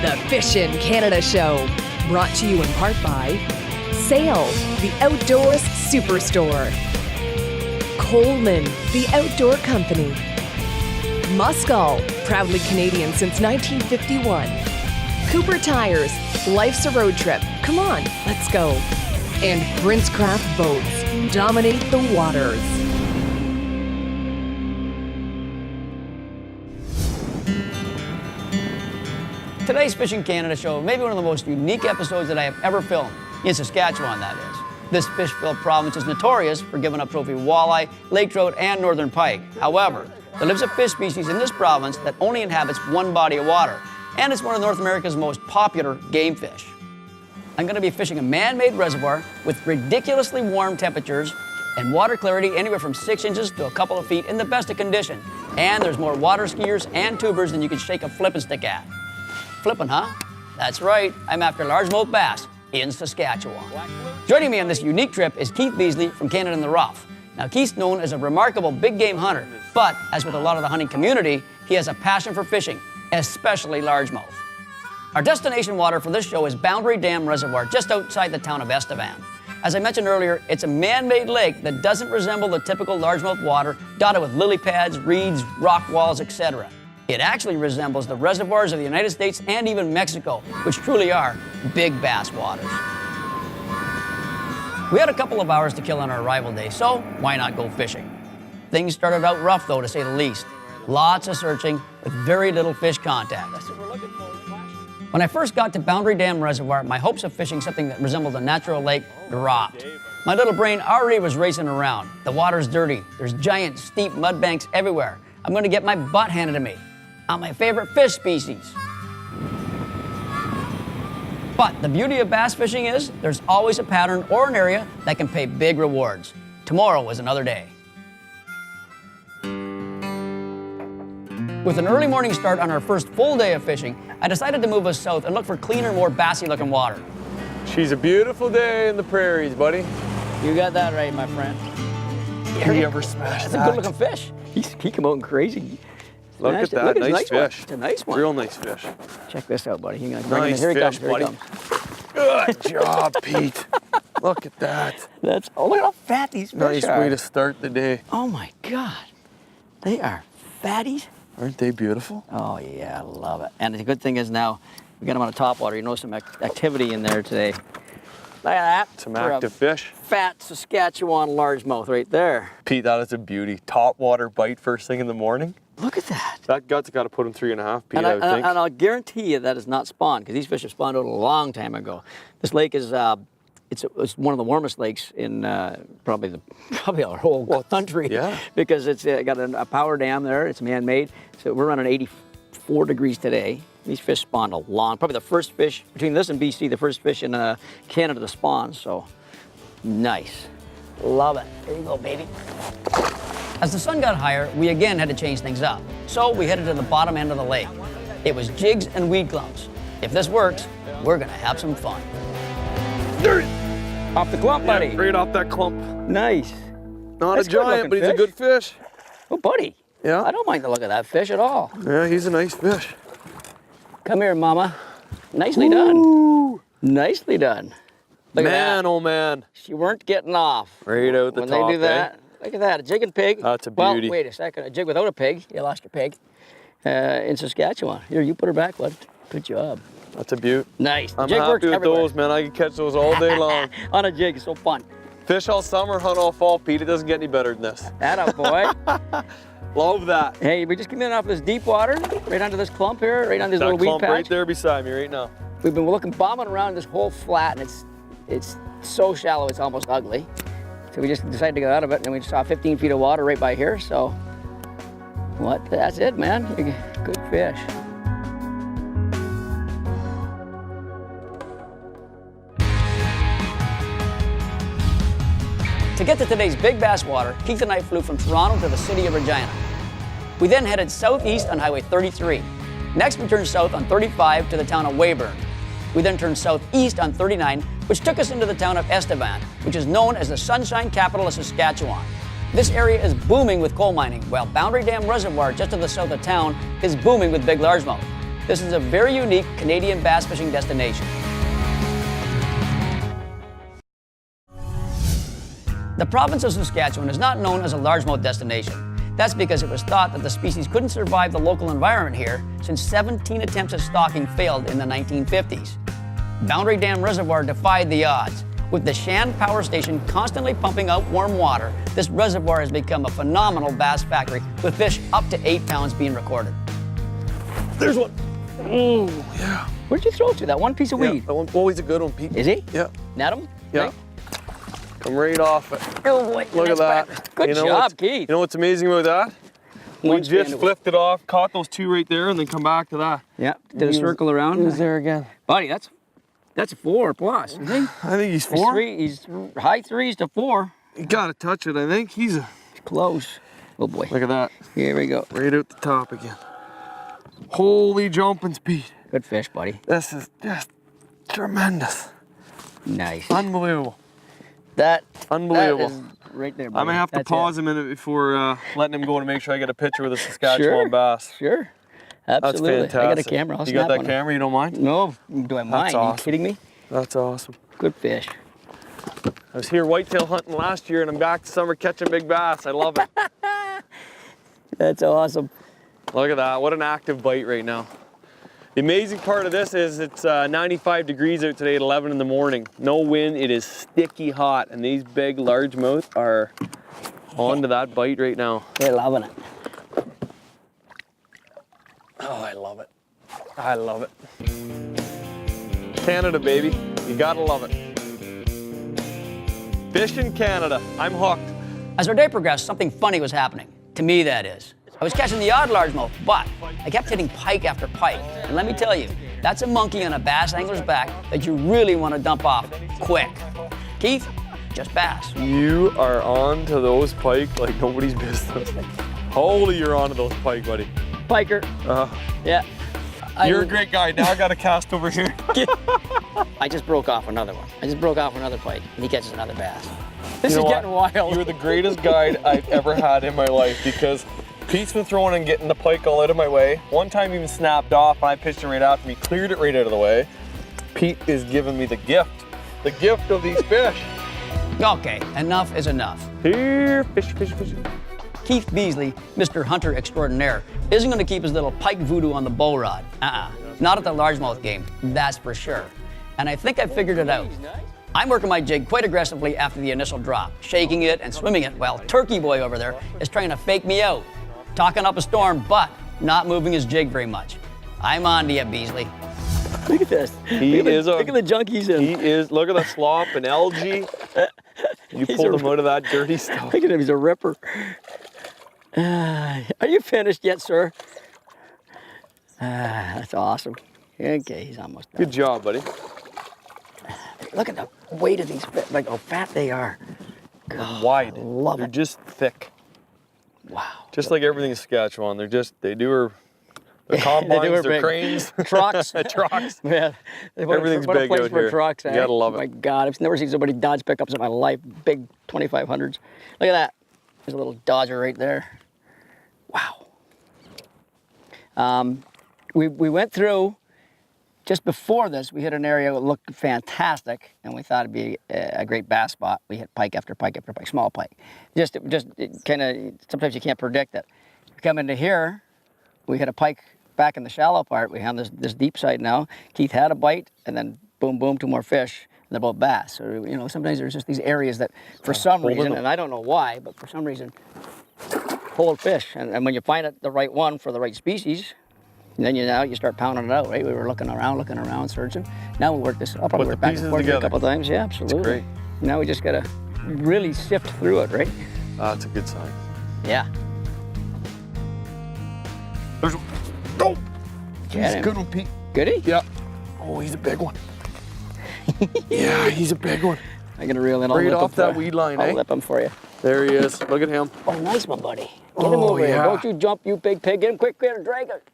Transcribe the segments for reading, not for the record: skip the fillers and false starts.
The Fishin' Canada Show, brought to you in part by Sail, the Outdoors Superstore, Coleman, the Outdoor Company, Muskol, proudly Canadian since 1951, Cooper Tires, life's a road trip, come on, let's go, and Princecraft Boats, dominate the waters. Today's Fishing Canada show may be one of the most unique episodes that I have ever filmed, in Saskatchewan, that is. This fish-filled province is notorious for giving up trophy walleye, lake trout, and northern pike. However, there lives a fish species in this province that only inhabits one body of water, and it's one of North America's most popular game fish. I'm going to be fishing a man-made reservoir with ridiculously warm temperatures and water clarity anywhere from 6 inches to a couple of feet in the best of condition. And there's more water skiers and tubers than you can shake a flippin' stick at. Flippin', huh? That's right, I'm after largemouth bass in Saskatchewan. Joining me on this unique trip is Keith Beasley from Canada in the Rough. Now, Keith's known as a remarkable big game hunter, but as with a lot of the hunting community, he has a passion for fishing, especially largemouth. Our destination water for this show is Boundary Dam Reservoir, just outside the town of Estevan. As I mentioned earlier, it's a man-made lake that doesn't resemble the typical largemouth water, dotted with lily pads, reeds, rock walls, etc. It actually resembles the reservoirs of the United States and even Mexico, which truly are big bass waters. We had a couple of hours to kill on our arrival day, so why not go fishing? Things started out rough, though, to say the least. Lots of searching with very little fish contact. When I first got to Boundary Dam Reservoir, my hopes of fishing something that resembled a natural lake dropped. My little brain already was racing around. The water's dirty. There's giant, steep mud banks everywhere. I'm going to get my butt handed to me on my favorite fish species. But the beauty of bass fishing is there's always a pattern or an area that can pay big rewards. Tomorrow is another day. With an early morning start on our first full day of fishing, I decided to move us south and look for cleaner, more bassy looking water. She's a beautiful day in the prairies, buddy. You got that right, my friend. Can you ever smash that? That's a good looking fish. He came out crazy. Look at that, nice fish. It's a nice one. Real nice fish. Check this out, buddy. Nice Here he fish, comes, here buddy. he comes. Good job, Pete. Look at that. Oh, look how fat these fish Nice are. way to start the day. Oh my God. They are fatties. Aren't they beautiful? Oh yeah, I love it. And the good thing is now, we got them on the top water. You know, some activity in there today. Look at that. Some active fish. Fat Saskatchewan largemouth right there. Pete, that is a beauty. Top water bite first thing in the morning. Look at that. That gut's got to put him 3.5, Pete, I would think. And I'll guarantee you that is not spawned, because these fish have spawned out a long time ago. This lake is, it's one of the warmest lakes in probably our whole country. Yeah. Because it's got a power dam there. It's man-made. So we're running 84 degrees today. These fish spawned probably the first fish, between this and BC, the first fish in Canada to spawn. So nice. Love it. There you go, baby. As the sun got higher, we again had to change things up. So we headed to the bottom end of the lake. It was jigs and weed clumps. If this works, we're gonna have some fun. Off the clump, buddy. Yeah, right off that clump. Nice. Not That's a giant, but he's a good fish. Oh, buddy. Yeah. I don't mind the look of that fish at all. Yeah, he's a nice fish. Come here, mama. Nicely done. Nicely done. Look at that. Oh man. She weren't getting off. Right out the when top, they do that. Look at that, a jig and pig. That's a beauty. Well, wait a second, a jig without a pig. You lost your pig. In Saskatchewan. Here, you put her back, bud. Good job. That's a beaut. Nice. I'm jig happy works with everywhere. those, man. I can catch those all day long. On a jig, it's so fun. Fish all summer, hunt all fall, Pete. It doesn't get any better than this. Atta boy. Love that. Hey, we just came in off this deep water, right onto this clump here, right on this little That weed clump patch. right there beside me right now. We've been bombing around this whole flat, and it's so shallow, it's almost ugly. So we just decided to get out of it, and we just saw 15 feet of water right by here, so that's it, man. Good fish. To get to today's big bass water, Keith and I flew from Toronto to the city of Regina. We then headed southeast on Highway 33. Next, we turned south on 35 to the town of Weyburn. We then turned southeast on 39, which took us into the town of Estevan, which is known as the sunshine capital of Saskatchewan. This area is booming with coal mining, while Boundary Dam Reservoir, just to the south of town, is booming with big largemouth. This is a very unique Canadian bass fishing destination. The province of Saskatchewan is not known as a largemouth destination. That's because it was thought that the species couldn't survive the local environment here since 17 attempts at stocking failed in the 1950s. Boundary Dam Reservoir defied the odds. With the Shan Power Station constantly pumping out warm water, this reservoir has become a phenomenal bass factory with fish up to 8 pounds being recorded. There's one. Oh, yeah. Where'd you throw it to? That one piece of weed? That one's always a good one, Pete. Is he? Yeah. Net him? Yeah. Right? Come right off it. Oh boy. Look at that. Good job, Keith. You know what's amazing about that? We Wingspan just it flipped it off, caught those two right there, and then come back to that. Yeah. Did a circle around. He was there again. Buddy, that's a 4 plus, isn't he? I think he's 4. He's high 3s to 4. You gotta touch it, I think. He's Close. Oh boy. Look at that. Here we go. Right out the top again. Holy jumping speed. Good fish, buddy. This is just tremendous. Nice. Unbelievable. That Unbelievable. is right there, buddy. I may have to That's pause a minute before letting him go to make sure I get a picture with a Saskatchewan bass. Sure. Absolutely. That's fantastic. I got a camera. I'll you got snap that one. camera? You don't mind? No. Do I mind? That's Are you awesome. kidding me? That's awesome. Good fish. I was here whitetail hunting last year, and I'm back this summer catching big bass. I love it. That's awesome. Look at that. What an active bite right now. The amazing part of this is it's 95 degrees out today at 11 in the morning. No wind. It is sticky hot, and these big largemouth are on to that bite right now. They're loving it. Oh, I love it. I love it. Canada, baby. You gotta love it. Fish in Canada. I'm hooked. As our day progressed, something funny was happening. To me, that is. I was catching the odd largemouth, but I kept hitting pike after pike. And let me tell you, that's a monkey on a bass angler's back that you really want to dump off quick. Keith, just bass. You are on to those pike like nobody's business. Holy, you're on to those pike, buddy. Piker. Yeah. You're a great guy. Now I got a cast over here. I just broke off another one. I just broke off another pike, and he catches another bass. This You is know getting what? wild. You're the greatest guide I've ever had in my life because Pete's been throwing and getting the pike all out of my way. One time even snapped off and I pitched him right after me, cleared it right out of the way. Pete is giving me the gift of these fish. Okay, enough is enough. Here, fish, fish, fish. Keith Beasley, Mr. Hunter Extraordinaire, isn't going to keep his little pike voodoo on the bow rod. Not at the largemouth game, that's for sure. And I think I figured it out. I'm working my jig quite aggressively after the initial drop, shaking it and swimming it while Turkey Boy over there is trying to fake me out. Talking up a storm, but not moving his jig very much. I'm on to you, Beasley. Look at this. Look at the junk he's in. He is, look at the slop and algae. You pulled him out of that dirty stuff. Look at him, he's a ripper. Are you finished yet, sir? That's awesome. Okay, he's almost done. Good job, buddy. Look at the weight of these fish, like how fat they are. God, Wide. love They're it. just thick. Wow. Just like everything in Saskatchewan. They do their combines, their big. cranes. Trucks. Trucks. Man, Everything's what a big place out for here. trucks, You gotta love it. My God, I've never seen so many Dodge pickups in my life. Big 2500s. Look at that. There's a little Dodger right there. Wow. We went through, just before this, we hit an area that looked fantastic, and we thought it'd be a great bass spot. We hit pike after pike after pike, small pike. Just kind of, sometimes you can't predict it. We come into here, we hit a pike back in the shallow part. We have this deep side now. Keith had a bite, and then boom, boom, 2 more fish, and they're both bass. So, you know, sometimes there's just these areas that, for some reason, and I don't know why, but for some reason, hold fish. And when you find it, the right one for the right species, and then you start pounding it out, right? We were looking around, searching. Now we work this. I'll probably Put work the back pieces and forth here a together. couple times. Yeah, absolutely. great. Now we just gotta really sift through it, right? That's a good sign. Yeah. There's oh, Get he's him. a good one, Pete. Goody? Yeah. Oh, he's a big one. Yeah, he's a big one. I'm gonna reel in. Bring it I'll lip off him that for- weed line, I'll eh? lip him for you. There he is. Look at him. Oh, nice one, buddy. Get him Oh, over here. yeah. Don't you jump, you big pig. Get him quick, get him, drag it.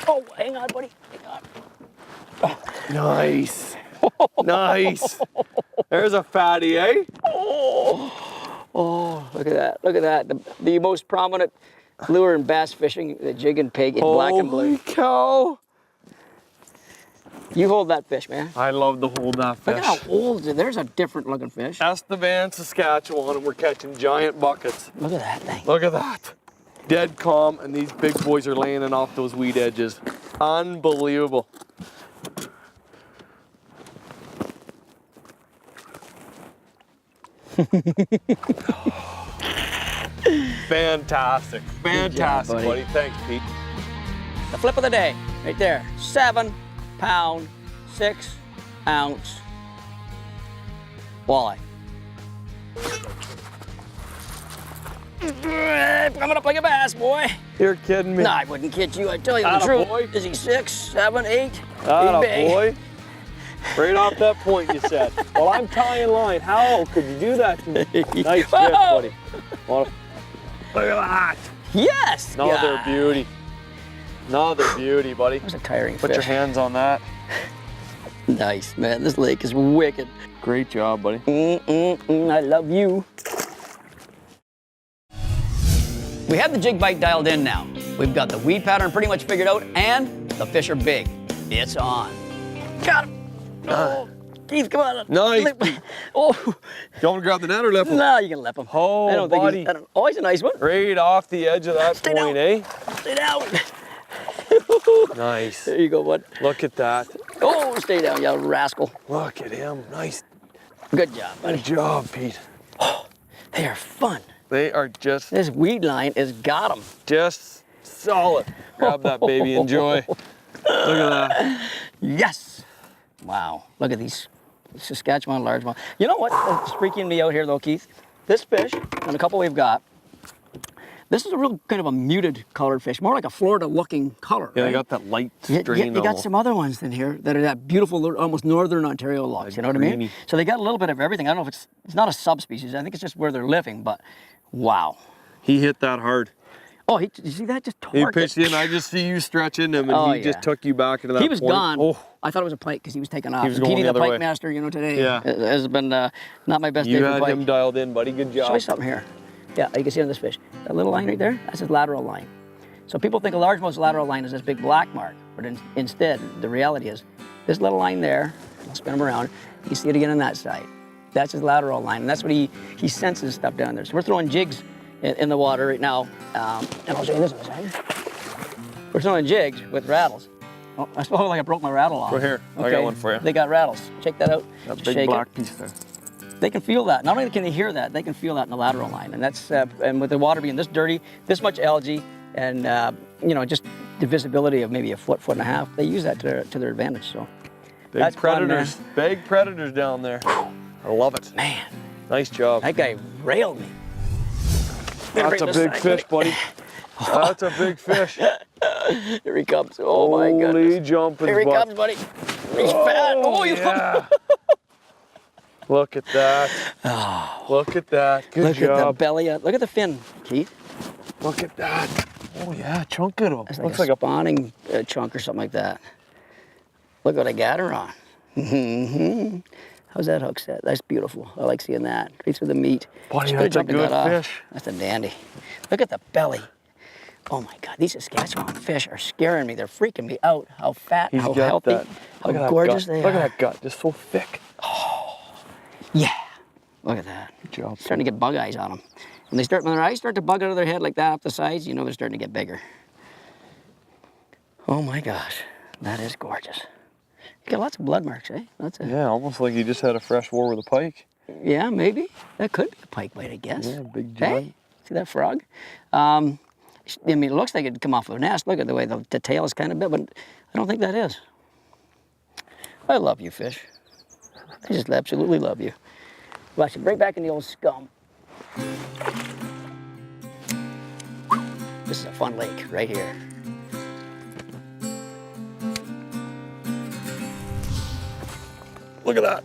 Oh, hang on, buddy. Hang on. Nice. Nice. There's a fatty, eh? Oh, look at that. Look at that. The most prominent lure and bass fishing, the jig and pig in black and blue. Holy cow! You hold that fish, man. I love to hold that fish. Look at how old, there's a different looking fish. Estevan, Saskatchewan, and we're catching giant buckets. Look at that thing. Look at that. Dead calm, and these big boys are laying it off those weed edges. Unbelievable. Fantastic. Fantastic, buddy. buddy. Thanks, Pete. The flip of the day, right there. 7 pound, 6 ounce walleye. Coming up like a bass, boy. You're kidding me. No, I wouldn't kid you. I tell you the Atta truth. boy. Is he 6, 7, 8? Atta He's big. boy. Right off that point, you said. Well, I'm tying line. How could you do that to me? Nice fish, buddy. Look at that. Yes. Another guy. beauty. Another beauty, buddy. That was a tiring Put fish. your hands on that. Nice, man. This lake is wicked. Great job, buddy. I love you. We have the jig bite dialed in now. We've got the weed pattern pretty much figured out, and the fish are big. It's on. Got him. Oh, Keith, come on. Nice. Oh, You want to grab the net or lip him? no, you can lip him. Oh, I don't think buddy. he's, oh, he's a nice one. Right off the edge of that Stay point, down. eh? Stay down. Nice. There you go, bud. Look at that. Oh, stay down, you rascal. Look at him. Nice. Good job, buddy. Good job, Pete. They are fun. They are just This weed line has got them. solid. Grab that baby. Enjoy. Look at that. Yes. Wow. Look at these Saskatchewan largemouth. You know what's freaking me out here, though, Keith? This fish, and a couple we've got, this is a real kind of a muted colored fish, more like a Florida-looking color. Yeah, right? they got that light You strain got almost. some other ones in here that are that beautiful, almost northern Ontario logs. You know what I mean? Greeny. So they got a little bit of everything. I don't know if it's not a subspecies. I think it's just where they're living. But wow. He hit that hard. Oh, you see that? Just He torqued pitched it. in. I just see you stretching him, and Oh, he just yeah. took you back into that He was point. gone. Oh, I thought it was a pike because he was taking off. He was And going Petey, the the other pike way. master, today Yeah. has been not my best you day for had pike. him dialed in, buddy. Good job. Show you something here. Yeah, you can see on this fish. That little line right there, that's his lateral line. So people think a largemouth's lateral line is this big black mark, but instead, the reality is, this little line there, I'll spin him around, you can see it again on that side. That's his lateral line, and that's what he senses stuff down there. So we're throwing jigs in the water right now, and I'll show you this in a second. We're throwing jigs with rattles. Oh, I feel like I broke my rattle off. Go here. I got one for you. They got rattles. Check that out. That Just big shake black it. piece there. They can feel that. Not only can they hear that, they can feel that in the lateral line. And that's and with the water being this dirty, this much algae, and just the visibility of maybe a foot and a half, they use that to their advantage. So Big that's fun, predators. Big predators down there. I love it. man, Nice job. that guy railed me. That's a big fish, buddy. That's a big fish. Here he comes. Oh my Holy goodness. jumping, Here he comes, buddy. He's fat. Oh, you yeah. Look at that. Look at that. Good Look job. at the belly. Look at the fin, Keith. Look at that. Oh yeah, chunk of him. That's Looks like like a spawning chunk or something like that. Look what I got her on. How's that hook set? That's beautiful. I like seeing that. Right through the meat. Buddy, Just that's a jumping good that off. fish. That's a dandy. Look at the belly. Oh my God, these Saskatchewan fish are scaring me. They're freaking me out. How fat, He's how got healthy, that. how Look at that gorgeous gut. they Look are. at that gut, just so thick. Yeah, look at that. Good job. Starting to get bug eyes on them. When their eyes start to bug out of their head like that up the sides, you know they're starting to get bigger. Oh my gosh, that is gorgeous. You got lots of blood marks, eh? Yeah, almost like he just had a fresh war with a pike. Yeah, maybe. That could be a pike bite, I guess. Yeah, big Hey, giant. see that frog? I mean, it looks like it'd come off of a nest. Look at the way the tail is kind of big, but I don't think that is. I love you, fish. I just absolutely love you. Watch it, right back in the old scum. This is a fun lake right here. Look at that.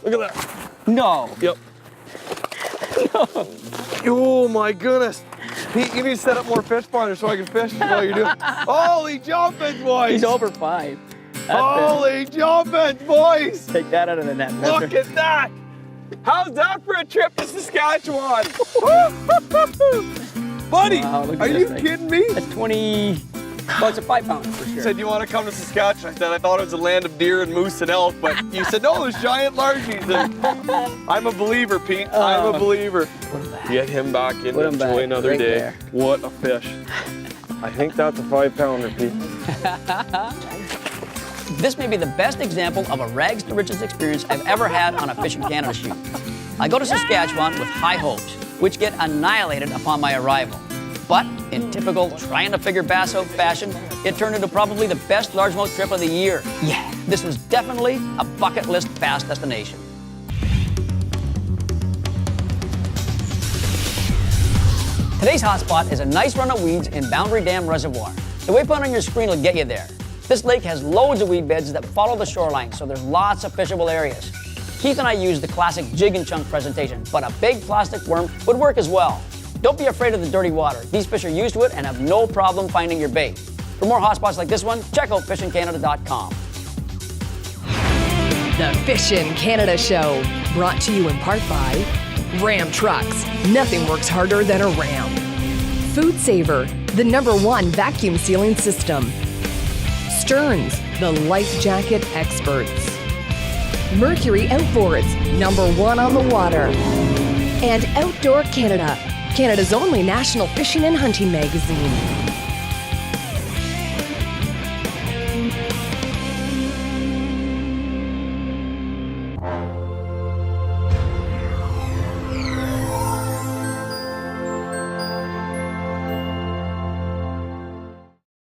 Look at that. No. Yep. Oh my goodness. Pete, you need to set up more fish spawns so I can fish while you're doing. Holy jumping, boys. He's over 5. Holy jumping, boys. Take that out of the net, mister. Look at that. How's that for a trip to Saskatchewan? Buddy, Wow, look at are this you thing. kidding me? That's 20, well, it's a 5 pounder for You sure. said you want to come to Saskatchewan. I said I thought it was a land of deer and moose and elk, but you said no, there's giant largies. And I'm a believer, Pete. I'm a believer. Put him back. Get him back in. Put him Enjoy back, another right day. there. What a fish. I think that's a 5 pounder, Pete. This may be the best example of a rags to riches experience I've ever had on a Fishing Canada shoot. I go to Saskatchewan with high hopes, which get annihilated upon my arrival. But in typical trying to figure bass out fashion, it turned into probably the best largemouth trip of the year. Yeah, this was definitely a bucket list bass destination. Today's hotspot is a nice run of weeds in Boundary Dam Reservoir. The waypoint on your screen will get you there. This lake has loads of weed beds that follow the shoreline, so there's lots of fishable areas. Keith and I used the classic jig and chunk presentation, but a big plastic worm would work as well. Don't be afraid of the dirty water. These fish are used to it and have no problem finding your bait. For more hotspots like this one, check out fishingcanada.com. The Fishin' Canada Show, brought to you in part by Ram Trucks. Nothing works harder than a Ram. Food Saver, the #1 vacuum sealing system. Stearns, the life jacket experts. Mercury Outboards, #1 on the water. And Outdoor Canada, Canada's only national fishing and hunting magazine.